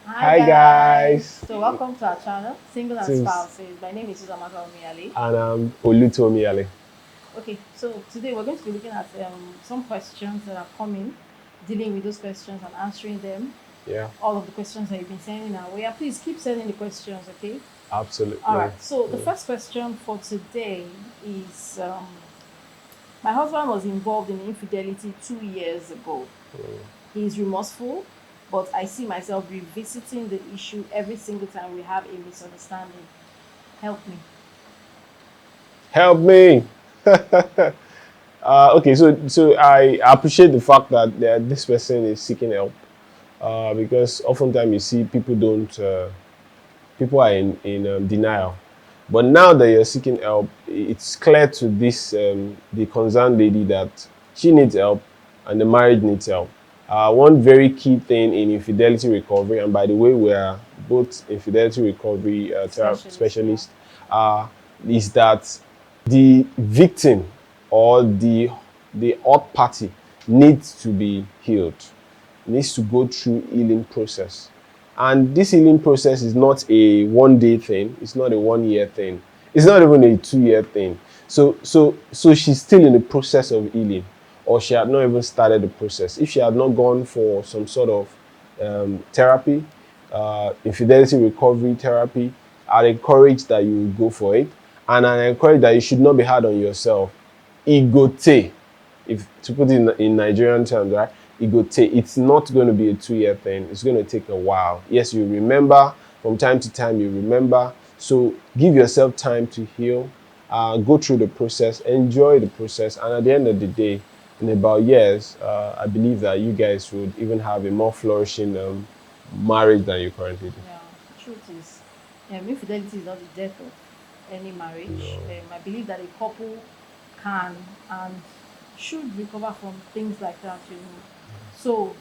Hi guys. So welcome to our channel, Single and Since Spouses. My name is Uzamaka Omiale. and Oluto Miale. Okay, so today we're going to be looking at some questions that are coming, dealing with those questions and answering them. Yeah, All of the questions that you've been sending our way. Please keep sending the questions, okay? All absolutely. right. So the first question for today is: my husband was involved in infidelity 2 years ago. He is remorseful, but I see myself revisiting the issue every single time we have a misunderstanding. Help me. Help me. Okay, so I appreciate the fact that this person is seeking help. Because oftentimes you see people are in denial. But now that you're seeking help, it's clear to this the concerned lady that she needs help and the marriage needs help. One very key thing in infidelity recovery, and by the way, we are both infidelity recovery Specialist, yeah. specialists, is that the victim or the hurt party needs to be healed, needs to go through healing process. And this healing process is not a 1 day thing, it's not a 1 year thing, it's not even a 2 year thing. So she's still in the process of healing, or she had not even started the process. If she had not gone for some sort of therapy, infidelity recovery therapy, I'd encourage that you go for it. And I encourage that you should not be hard on yourself. Igote, if to put it in Nigerian terms, right? Igote, it's not going to be a 2 year thing. It's going to take a while. Yes, you remember from time to time. You remember. So give yourself time to heal. Go through the process. Enjoy the process. And at the end of the day, in about years, I believe that you guys would even have a more flourishing marriage than you currently do. Yeah, the truth is, infidelity is not the death of any marriage. No. I believe that a couple can and should recover from things like that. So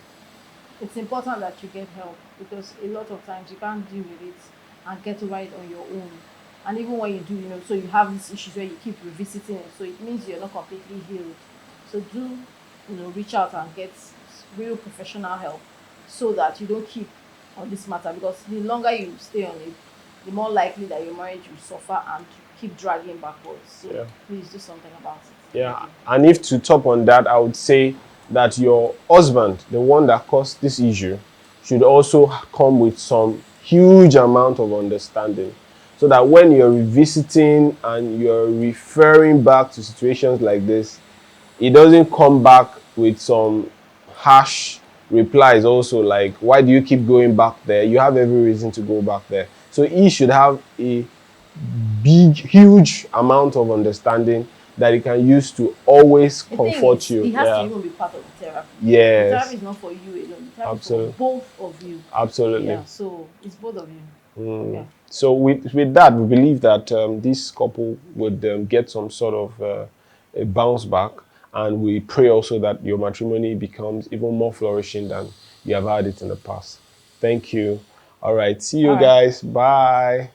it's important that you get help because a lot of times you can't deal with it and get right on your own. And even when you do, so you have these issues where you keep revisiting it, so it means you're not completely healed. So do reach out and get real professional help so that you don't keep on this matter because the longer you stay on it, the more likely that your marriage will suffer and keep dragging backwards. So Yeah. please do something about it. Thank Yeah, you. and if to top on that, I would say that your husband, the one that caused this issue, should also come with some huge amount of understanding so that when you're revisiting and you're referring back to situations like this, he doesn't come back with some harsh replies also like, why do you keep going back there? You have every reason to go back there. So he should have a big, huge amount of understanding that he can use to always The thing comfort is, you. it has to Yeah. even be part of the therapy. The therapy Yes. is not for you alone. The therapy is for Absolutely. both of you. Absolutely. Yeah, so it's both of you. Yeah. So with that, we believe that this couple would get some sort of a bounce back, and we pray also that your matrimony becomes even more flourishing than you have had it in the past. Thank you. All right. See All you right. guys. Bye.